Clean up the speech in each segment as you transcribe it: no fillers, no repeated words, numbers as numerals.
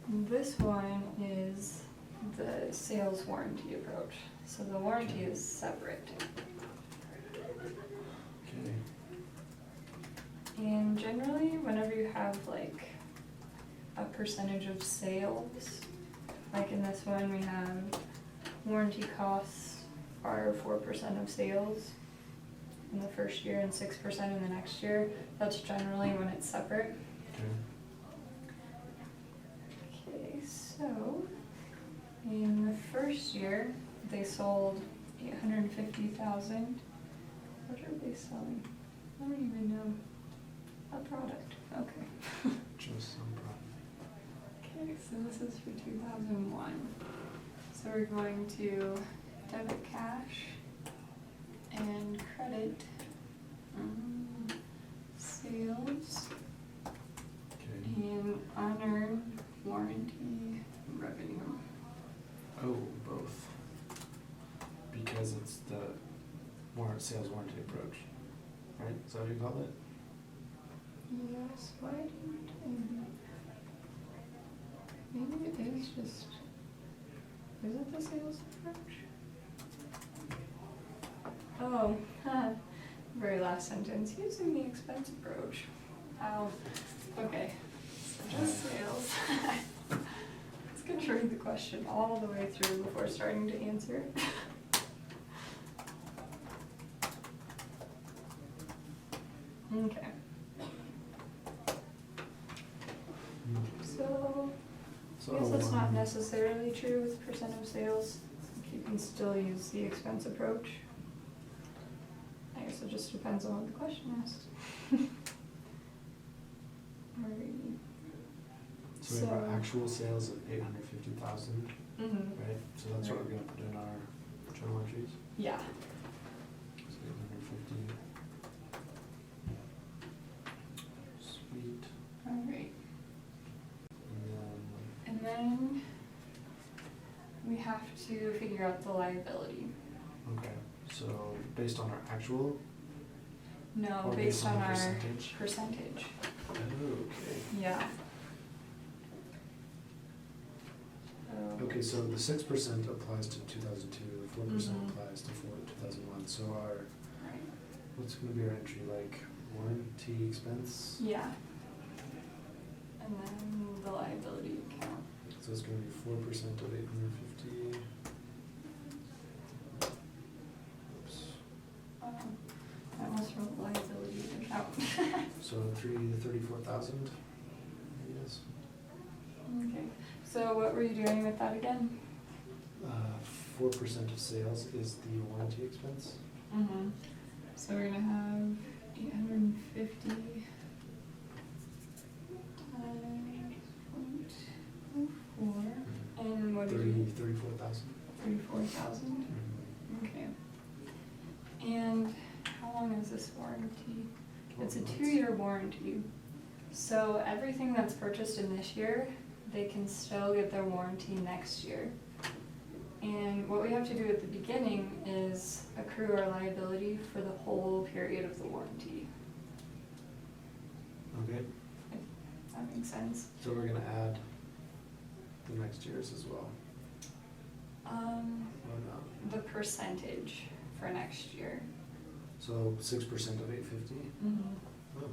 This one is the sales warranty approach. So the warranty is separate. Okay. And generally, whenever you have like a percentage of sales, like in this one, we have warranty costs are 4% of sales in the first year and 6% in the next year. That's generally when it's separate. Okay. Okay, so in the first year, they sold 850,000. What are they selling? I don't even know. A product. Okay. Just some product. Okay, so this is for 2001. So we're going to debit cash and credit sales Okay. and unearned warranty revenue. Oh, both. Because it's the sales warranty approach, right? Is that what you call it? Yes, why didn't I? Maybe it is just. Is it the sales approach? Oh, very last sentence. Using the expense approach. Oh, okay. So just sales. It's good to read the question all the way through before starting to answer. Okay. So, I guess that's not necessarily true with percent of sales. You can still use the expense approach. I guess it just depends on what the question asks. Alrighty. So we have our actual sales of 850,000, right? So that's what we're gonna put in our journal entries. Yeah. So 850. Sweet. Alright. And And then we have to figure out the liability. okay, so based on our actual? No, Or based on the our percentage? percentage. Oh, okay. Yeah. Okay, so the 6% applies to 2002, the 4% Mhm. applies to 2001. So our, Right. what's gonna be our entry, like warranty expense? Yeah. And then the liability account. So it's gonna be 4% of 850. Oops. I almost wrote liability account. So 34,000, yes. Okay, so what were you doing with that again? 4% of sales is the warranty expense. Mm-hmm. So we're gonna have 850 times 0.04, and what did you? 34,000. 34,000? Okay. And how long is this warranty? It's a 2-year warranty. So everything that's purchased in this year, they can still get their warranty next year. And what we have to do at the beginning is accrue our liability for the whole period of the warranty. Okay, If that makes sense. so we're gonna add the next year's as well. Or not? The percentage for next year. So 6% of 850? Mm-hmm. Oh,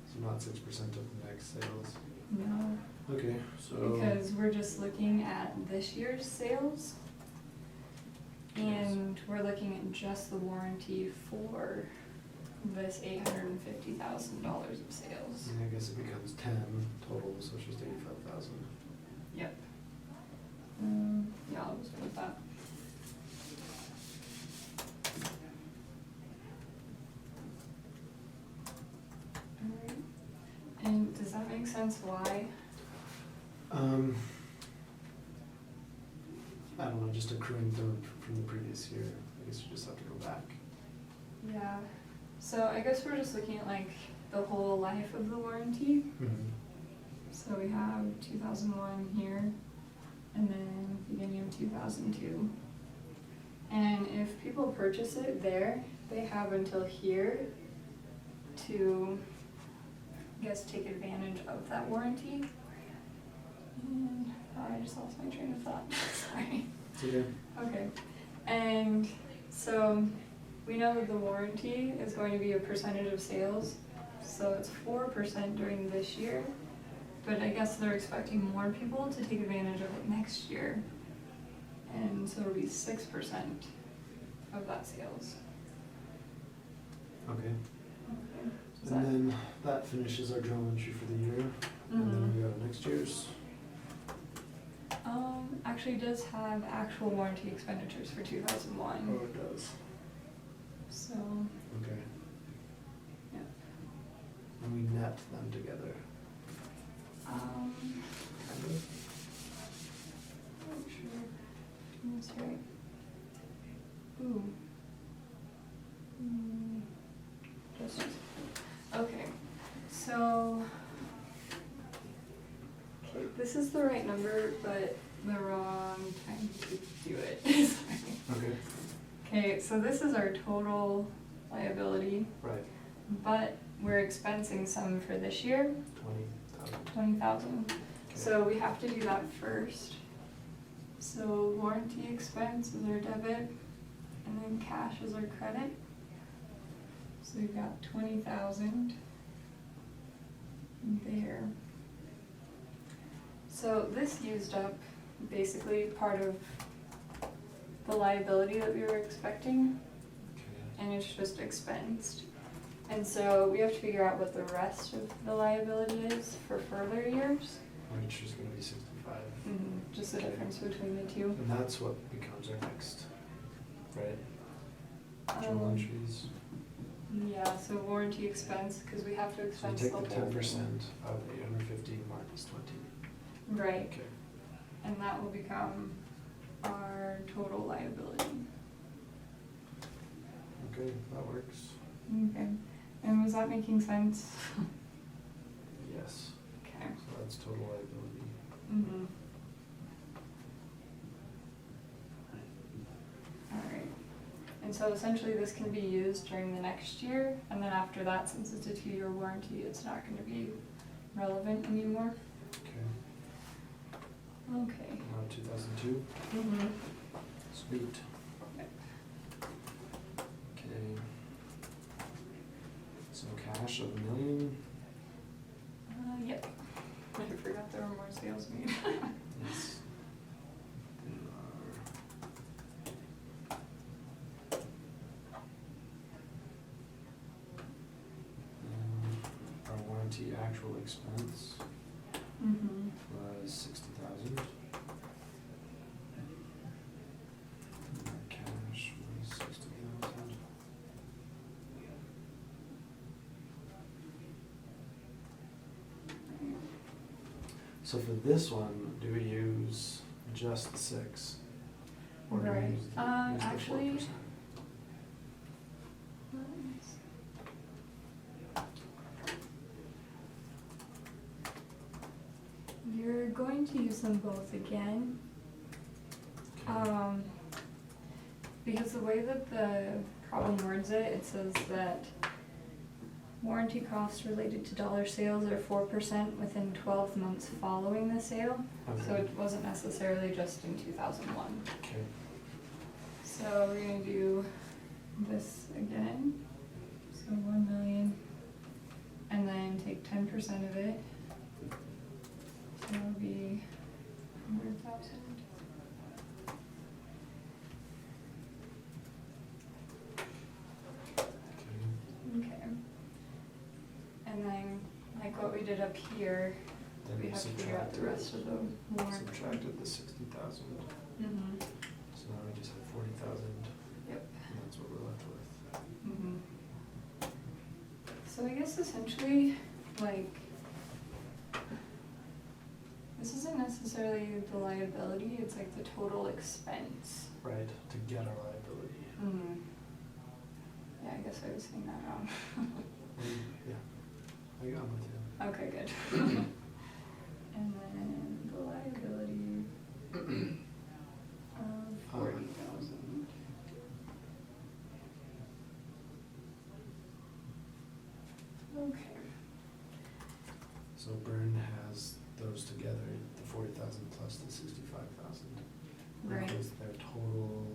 so not 6% of the next sales. No, Okay, so. because we're just looking at this year's sales. And we're looking at just the warranty for this $850,000 of sales. I guess it becomes 10 total, so it's just 85,000. Yep. Yeah, I'll just put that. Alright. And does that make sense why? I don't know, just accruing from the previous year. I guess you just have to go back. Yeah. So I guess we're just looking at like the whole life of the warranty. Mm-hmm. So we have 2001 here, and then beginning of 2002. And if people purchase it there, they have until here to, I guess, take advantage of that warranty. And I just lost my train of thought, sorry. It's okay. Okay, and so we know that the warranty is going to be a percentage of sales, so it's 4% during this year, but I guess they're expecting more people to take advantage of it next year, and so it'll be 6% of that sales. Okay. Okay. Is And that- then that finishes our journal entry for the year. And then we go to next year's. Actually it does have actual warranty expenditures for 2001. Oh, it does. So, Okay. yeah. And we net them together. I'm Kind of. not sure. That's right. Ooh. Just, okay, so, okay, this is the right number, but the wrong time to do it, sorry. Okay. Okay, so this is our total liability, Right. but we're expensing some for this year, 20,000. 20,000. Okay. So we have to do that first. So warranty expense is our debit, and then cash is our credit. So we've got 20,000 there. So this used up basically part of the liability that we were expecting, Okay. and it's just expensed. And so we have to figure out what the rest of the liability is for further years. Which is gonna be 65. Just the difference between the two. And that's what becomes our next, right? Journal Um, entries. Yeah, so warranty expense, because we have to So we expense take the the whole 10% of 850 minus 20. thing. Right, Okay. and that will become our total liability. Okay, that works. Okay, and was that making sense? Yes. Okay. So that's total liability. Mm-hmm. Alright, and so essentially this can be used during the next year, and then after that, since it's a 2-year warranty, it's not gonna be relevant anymore. Okay. Okay. Now 2002. Mm-hmm. Sweet. Yep. Okay. So cash of $1 million. Yep. I forgot there were more sales made. Yes. There are. Our warranty actual expense Mm-hmm. was 60,000. Our cash was 60,000. So for this one, do we use just the 6? Or do we Right. use use the Actually, 4%? You're going to use them both again. Okay. Because the way that the problem words it, it says that warranty costs related to dollar sales are 4% within 12 months following the sale. So Okay. it wasn't necessarily just in 2001. Okay. So we're gonna do this again. So 1 million, and then take 10% of it. So it'll be 100,000. Okay. Okay. And then, like what we did up here, Then we we have to figure out the rest of the warrant. subtracted the 60,000. Mm-hmm. So now we just have 40,000. Yep. And that's what we're left with. Mm-hmm. So I guess essentially, like, this isn't necessarily the liability, it's like the total expense. Right, to get our liability. Mm. Yeah, I guess I was saying that wrong. Yeah, I got with you. Okay, good. And then the liability of 40,000. Okay. So Burn has those together, the 40,000 plus the 65,000. Right. Equals their total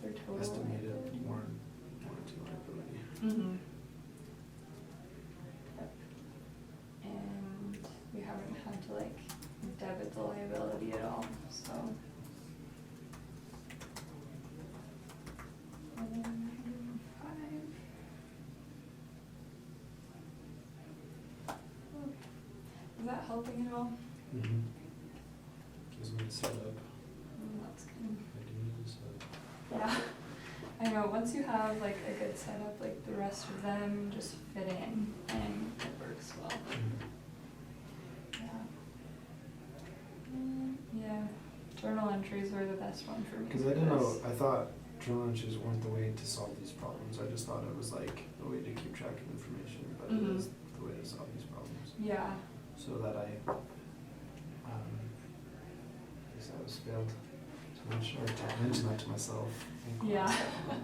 Their total estimated liability. warranty liability. Mm-hmm. Yep. And we haven't had to like debit the liability at all, so. And then 105. Okay. Is that helping at all? Mm-hmm. Gives me a setup. That's good. Ideas, Yeah, I know, once you have like a good setup, like the rest of them just fit in and it works well. Yeah. Yeah, journal entries were the best one for me. Because I didn't know, I thought journal entries weren't the way to solve these problems. I just thought it was like the way to keep track of information, but it is the way to solve these problems. Yeah, So that I guess I was failed to mention, or to mention that to myself in class. yeah.